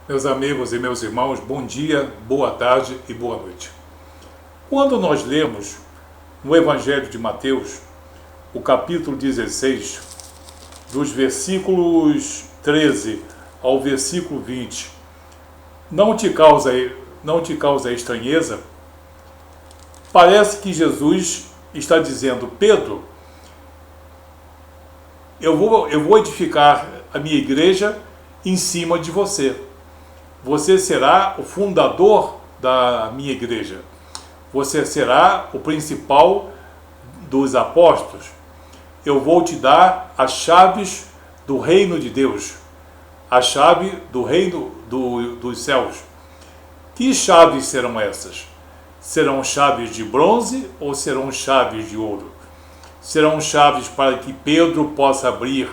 Meus amigos e meus irmãos, bom dia, boa tarde e boa noite. Quando nós lemos no Evangelho de Mateus, o capítulo 16, dos versículos 13 ao versículo 20, não te causa estranheza? Parece que Jesus está dizendo: Pedro, eu vou edificar a minha igreja em cima de você. Você será o fundador da minha igreja. Você será o principal dos apóstolos. Eu vou te dar as chaves do reino de Deus, a chave do reino dos céus. Que chaves serão essas? Serão chaves de bronze ou serão chaves de ouro? Serão chaves para que Pedro possa abrir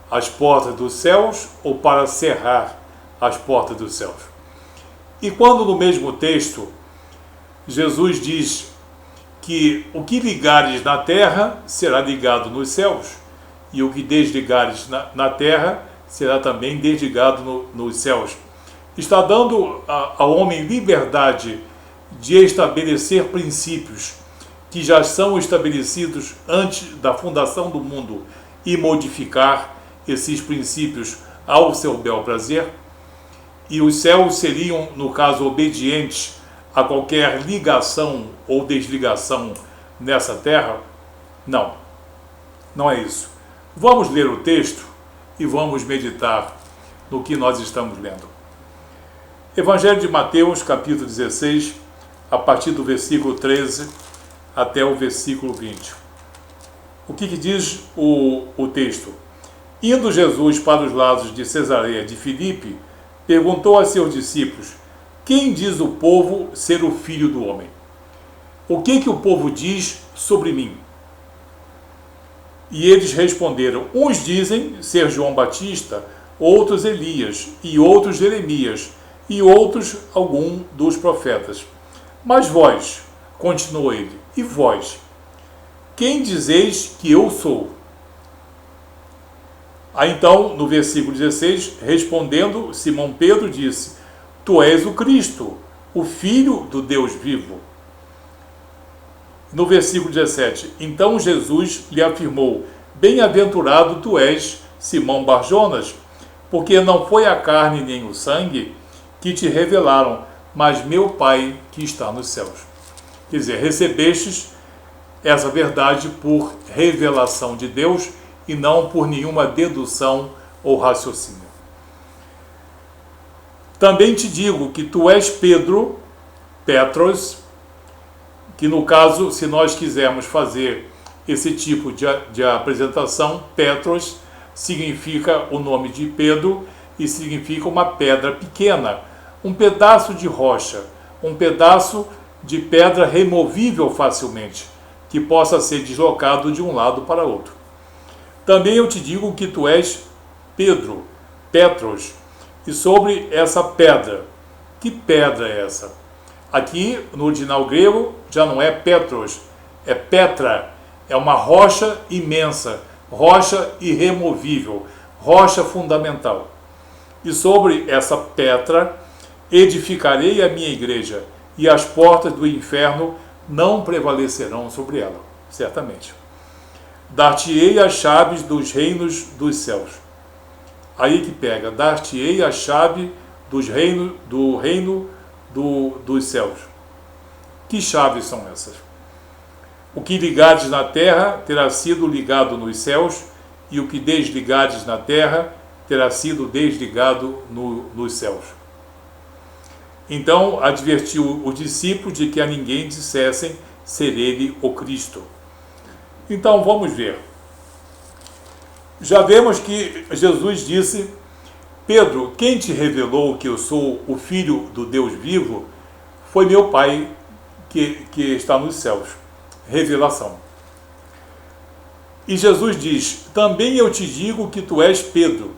as portas dos céus ou para cerrar as portas dos céus? E quando no mesmo texto Jesus diz que o que ligares na terra será ligado nos céus, e o que desligares na terra será também desligado nos céus, está dando ao homem liberdade de estabelecer princípios que já são estabelecidos antes da fundação do mundo e modificar esses princípios ao seu bel prazer. E os céus seriam, no caso, obedientes a qualquer ligação ou desligação nessa terra? Não, não é isso. Vamos ler o texto e vamos meditar no que nós estamos lendo. Evangelho de Mateus, capítulo 16, a partir do versículo 13 até o versículo 20. O que diz o texto? Indo Jesus para os lados de Cesareia de Filipe, perguntou a seus discípulos: quem diz o povo ser o Filho do Homem? O que o povo diz sobre mim? E eles responderam: uns dizem ser João Batista, outros Elias, e outros Jeremias, e outros algum dos profetas. Mas vós, continuou ele, e vós, quem dizeis que eu sou? Aí então, no versículo 16, respondendo, Simão Pedro disse: tu és o Cristo, o Filho do Deus vivo. No versículo 17, então Jesus lhe afirmou: bem-aventurado tu és, Simão Barjonas, porque não foi a carne nem o sangue que te revelaram, mas meu Pai que está nos céus. Quer dizer, recebestes essa verdade por revelação de Deus e não por nenhuma dedução ou raciocínio. Também te digo que tu és Pedro, Petros, que no caso, se nós quisermos fazer esse tipo de apresentação, Petros significa o nome de Pedro e significa uma pedra pequena, um pedaço de rocha, um pedaço de pedra removível facilmente, que possa ser deslocado de um lado para outro. Também eu te digo que tu és Pedro, Petros, e sobre essa pedra. Que pedra é essa? Aqui no original grego já não é Petros, é Petra, é uma rocha imensa, rocha irremovível, rocha fundamental. E sobre essa Petra edificarei a minha igreja, e as portas do inferno não prevalecerão sobre ela, certamente. Dar-te-ei as chaves dos reinos dos céus. Aí que pega, dar-te-ei a chave do reino dos céus. Que chaves são essas? O que ligares na terra terá sido ligado nos céus, e o que desligares na terra terá sido desligado nos céus. Então advertiu os discípulos de que a ninguém dissessem ser ele o Cristo. Então vamos ver. Já vemos que Jesus disse: Pedro, quem te revelou que eu sou o Filho do Deus vivo foi meu Pai que está nos céus. Revelação. E Jesus diz: também eu te digo que tu és Pedro.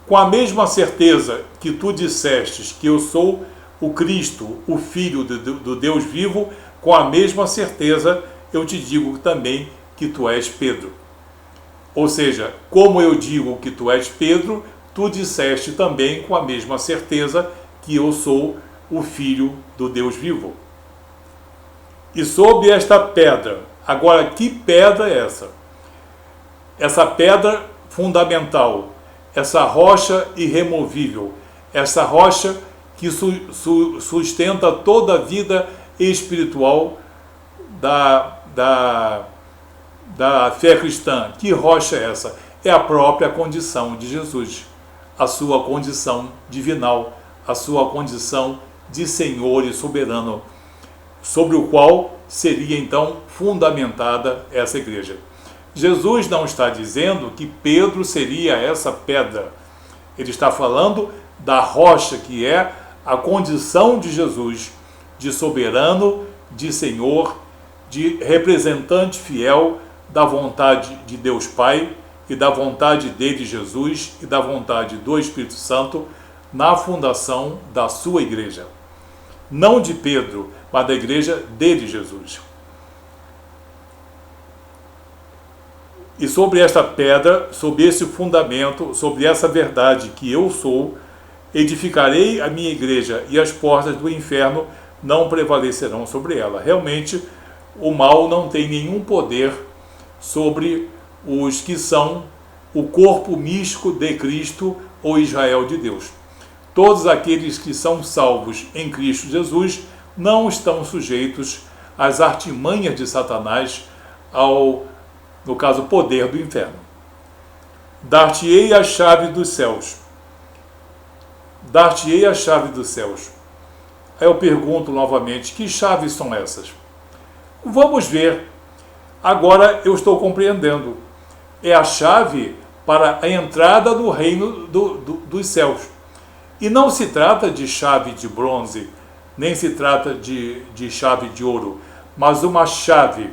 Com a mesma certeza que tu dissestes que eu sou o Cristo, o Filho do Deus vivo, com a mesma certeza eu te digo também que tu és Pedro. Ou seja, como eu digo que tu és Pedro, tu disseste também com a mesma certeza que eu sou o Filho do Deus vivo. E sobre esta pedra, agora que pedra é essa? Essa pedra fundamental, essa rocha irremovível, essa rocha que sustenta toda a vida espiritual da fé cristã. Que rocha é essa? É a própria condição de Jesus, a sua condição divinal, a sua condição de Senhor e soberano, sobre o qual seria então fundamentada essa igreja. Jesus não está dizendo que Pedro seria essa pedra. Ele está falando da rocha, que é a condição de Jesus, de soberano, de Senhor, de representante fiel da vontade de Deus Pai e da vontade dele, Jesus, e da vontade do Espírito Santo na fundação da sua igreja. Não de Pedro, mas da igreja dele, Jesus. E sobre esta pedra, sobre esse fundamento, sobre essa verdade que eu sou, edificarei a minha igreja e as portas do inferno não prevalecerão sobre ela. Realmente, o mal não tem nenhum poder sobre os que são o corpo místico de Cristo ou Israel de Deus. Todos aqueles que são salvos em Cristo Jesus não estão sujeitos às artimanhas de Satanás, no caso, poder do inferno. Dar-te-ei a chave dos céus. Dar-te-ei a chave dos céus. Aí eu pergunto novamente, que chaves são essas? Vamos ver. Agora eu estou compreendendo. É a chave para a entrada do reino dos céus. E não se trata de chave de bronze, nem se trata de chave de ouro, mas uma chave.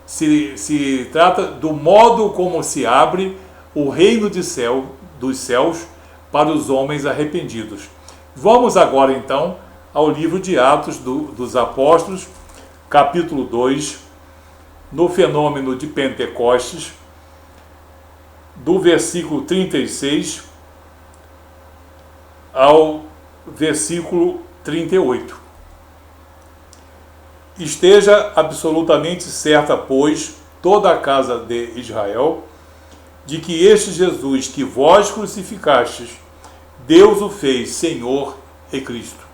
Se trata do modo como se abre o reino dos céus para os homens arrependidos. Vamos agora então ao livro de Atos dos Apóstolos, capítulo 2, no fenômeno de Pentecostes, do versículo 36 ao versículo 38. Esteja absolutamente certa, pois, toda a casa de Israel, de que este Jesus que vós crucificastes, Deus o fez Senhor e Cristo.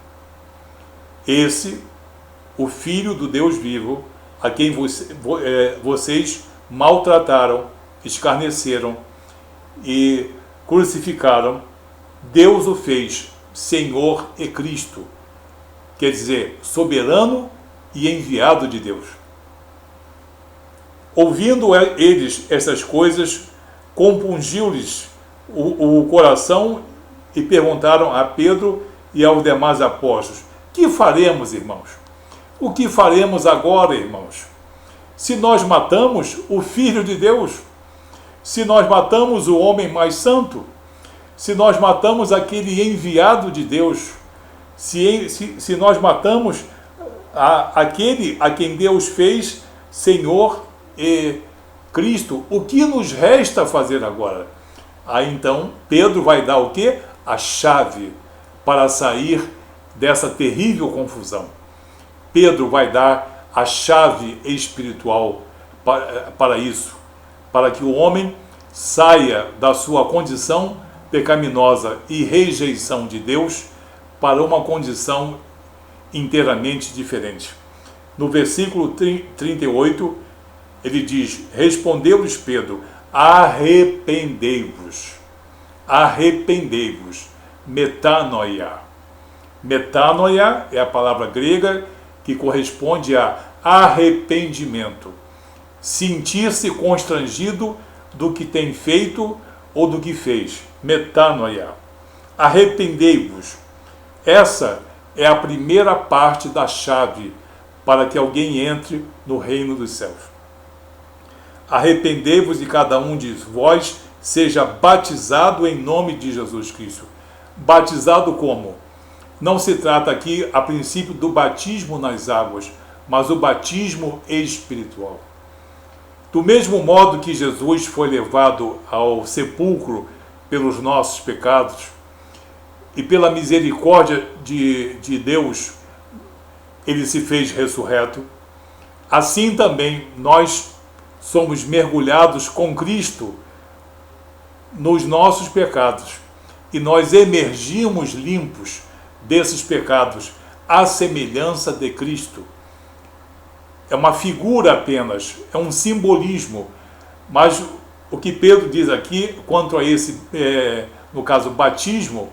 Esse, o Filho do Deus vivo, a quem vocês maltrataram, escarneceram e crucificaram, Deus o fez Senhor e Cristo, quer dizer, soberano e enviado de Deus. Ouvindo eles essas coisas, compungiu-lhes o coração e perguntaram a Pedro e aos demais apóstolos: que faremos, irmãos? O que faremos agora, irmãos? Se nós matamos o Filho de Deus, se nós matamos o homem mais santo, se nós matamos aquele enviado de Deus, se nós matamos aquele a quem Deus fez Senhor e Cristo, o que nos resta fazer agora? Aí então Pedro vai dar o quê? A chave para sair dessa terrível confusão. Pedro vai dar a chave espiritual para isso, para que o homem saia da sua condição pecaminosa e rejeição de Deus para uma condição inteiramente diferente. No versículo 38, ele diz: respondeu-lhes Pedro: arrependei-vos, arrependei-vos, metanoia. Metanoia é a palavra grega que corresponde a arrependimento, sentir-se constrangido do que tem feito ou do que fez. Metanoia. Arrependei-vos. Essa é a primeira parte da chave para que alguém entre no reino dos céus. Arrependei-vos e cada um de vós seja batizado em nome de Jesus Cristo. Batizado como? Não se trata aqui, a princípio, do batismo nas águas, mas o batismo espiritual. Do mesmo modo que Jesus foi levado ao sepulcro pelos nossos pecados, e pela misericórdia de Deus, ele se fez ressurreto, assim também nós somos mergulhados com Cristo nos nossos pecados, e nós emergimos limpos desses pecados, à semelhança de Cristo. É uma figura apenas, é um simbolismo, mas o que Pedro diz aqui, quanto a esse, no caso, batismo,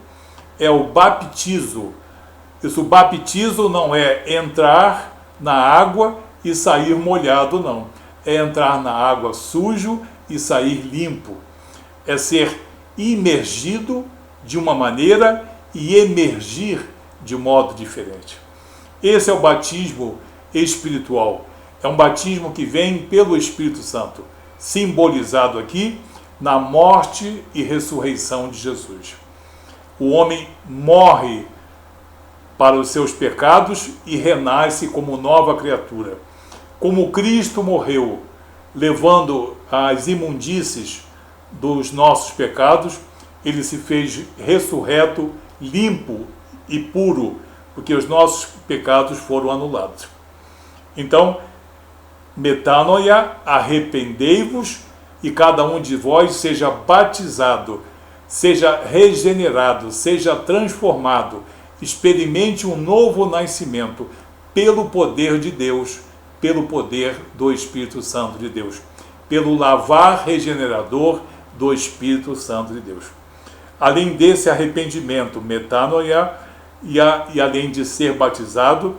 é o baptizo. Isso, o baptizo não é entrar na água e sair molhado, não. É entrar na água sujo e sair limpo. É ser imergido de uma maneira e emergir de modo diferente. Esse é o batismo espiritual. É um batismo que vem pelo Espírito Santo, simbolizado aqui na morte e ressurreição de Jesus. O homem morre para os seus pecados e renasce como nova criatura. Como Cristo morreu, levando as imundícies dos nossos pecados, ele se fez ressurreto, limpo e puro, porque os nossos pecados foram anulados. Então, metanoia, arrependei-vos, e cada um de vós seja batizado, seja regenerado, seja transformado, experimente um novo nascimento pelo poder de Deus, pelo poder do Espírito Santo de Deus, pelo lavar regenerador do Espírito Santo de Deus. Além desse arrependimento, metanoia, e além de ser batizado,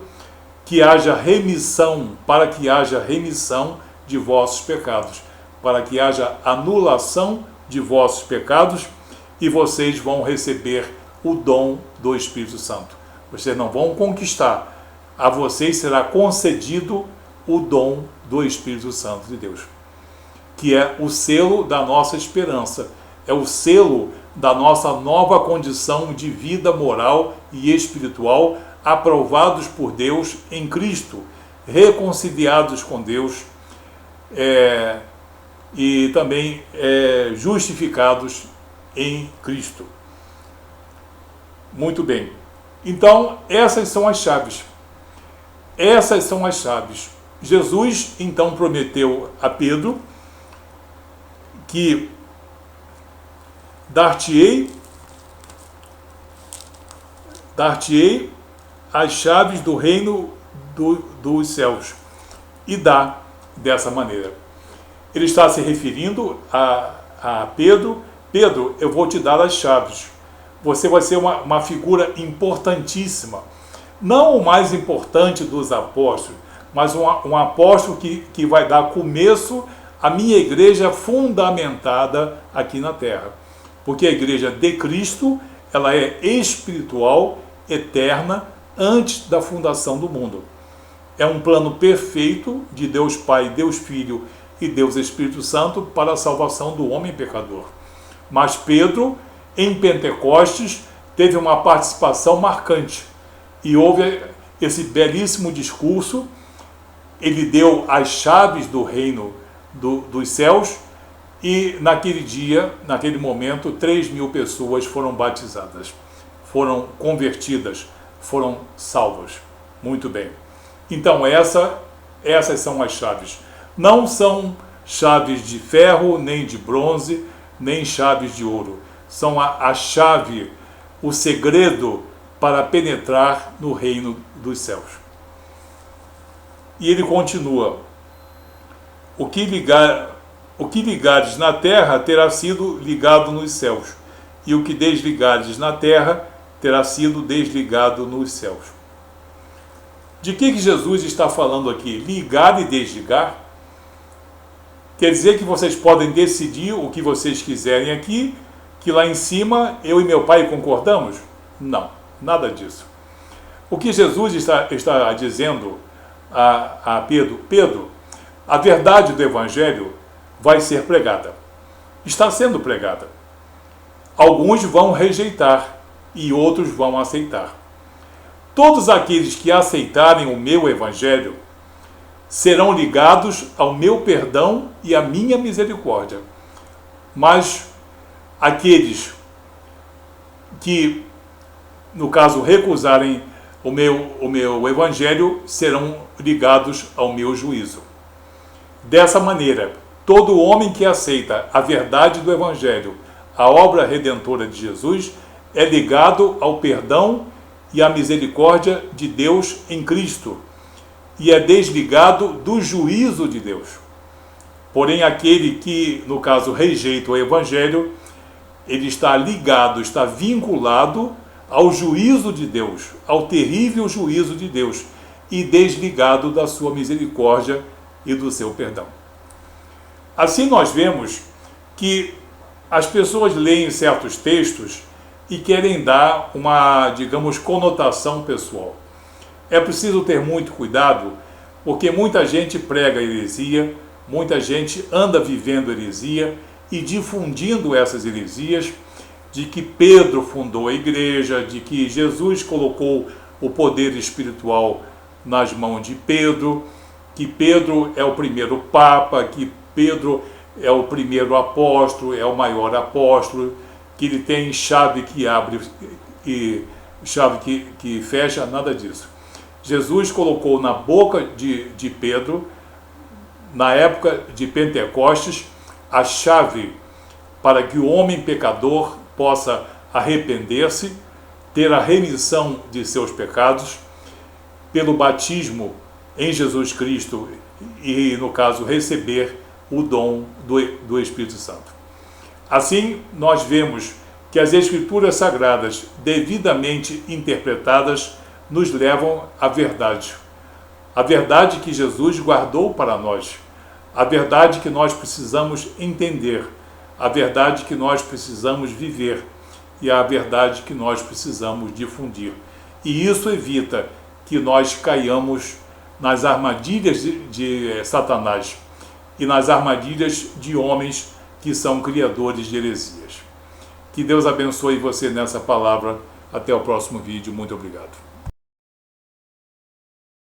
que haja remissão, para que haja remissão de vossos pecados, para que haja anulação de vossos pecados, e vocês vão receber o dom do Espírito Santo. Vocês não vão conquistar, a vocês será concedido o dom do Espírito Santo de Deus, que é o selo da nossa esperança, é o selo da nossa nova condição de vida moral e espiritual, aprovados por Deus em Cristo, reconciliados com Deus, e também justificados em Cristo. Muito bem. Então, essas são as chaves. Essas são as chaves. Jesus, então, prometeu a Pedro que dar-te-ei as chaves do reino dos céus, e dá dessa maneira. Ele está se referindo a Pedro. Pedro, eu vou te dar as chaves. Você vai ser uma figura importantíssima. Não o mais importante dos apóstolos, mas um apóstolo que vai dar começo à minha igreja fundamentada aqui na terra. Porque a igreja de Cristo, ela é espiritual, eterna, antes da fundação do mundo. É um plano perfeito de Deus Pai, Deus Filho e Deus Espírito Santo para a salvação do homem pecador. Mas Pedro, em Pentecostes, teve uma participação marcante. E houve esse belíssimo discurso. Ele deu as chaves do reino dos céus, e naquele dia, naquele momento, 3.000 pessoas foram batizadas, foram convertidas, foram salvas. Muito bem. Então essas são as chaves. Não são chaves de ferro, nem de bronze, nem chaves de ouro. São a chave, o segredo para penetrar no reino dos céus. E ele continua: o que ligares na terra terá sido ligado nos céus, e o que desligares na terra terá sido desligado nos céus. De que Jesus está falando aqui? Ligar e desligar? Quer dizer que vocês podem decidir o que vocês quiserem aqui, que lá em cima eu e meu Pai concordamos? Não, nada disso. O que Jesus está dizendo a Pedro: Pedro, a verdade do Evangelho vai ser pregada. Está sendo pregada. Alguns vão rejeitar e outros vão aceitar. Todos aqueles que aceitarem o meu Evangelho serão ligados ao meu perdão e à minha misericórdia. Mas aqueles que, no caso, recusarem o meu evangelho, serão ligados ao meu juízo. Dessa maneira, todo homem que aceita a verdade do evangelho, a obra redentora de Jesus, é ligado ao perdão e à misericórdia de Deus em Cristo, e é desligado do juízo de Deus. Porém, aquele que, no caso, rejeita o evangelho, ele está ligado, está vinculado ao juízo de Deus, ao terrível juízo de Deus, e desligado da sua misericórdia e do seu perdão. Assim nós vemos que as pessoas leem certos textos e querem dar uma, digamos, conotação pessoal. É preciso ter muito cuidado, porque muita gente prega heresia, muita gente anda vivendo heresia e difundindo essas heresias, de que Pedro fundou a igreja, de que Jesus colocou o poder espiritual nas mãos de Pedro, que Pedro é o primeiro papa, que Pedro é o primeiro apóstolo, é o maior apóstolo, que ele tem chave que abre e chave que fecha, nada disso. Jesus colocou na boca de Pedro, na época de Pentecostes, a chave para que o homem pecador possa arrepender-se, ter a remissão de seus pecados, pelo batismo em Jesus Cristo e, no caso, receber o dom do Espírito Santo. Assim, nós vemos que as Escrituras Sagradas, devidamente interpretadas, nos levam à verdade. A verdade que Jesus guardou para nós, a verdade que nós precisamos entender, a verdade que nós precisamos viver e a verdade que nós precisamos difundir. E isso evita que nós caiamos nas armadilhas de Satanás e nas armadilhas de homens que são criadores de heresias. Que Deus abençoe você nessa palavra. Até o próximo vídeo. Muito obrigado.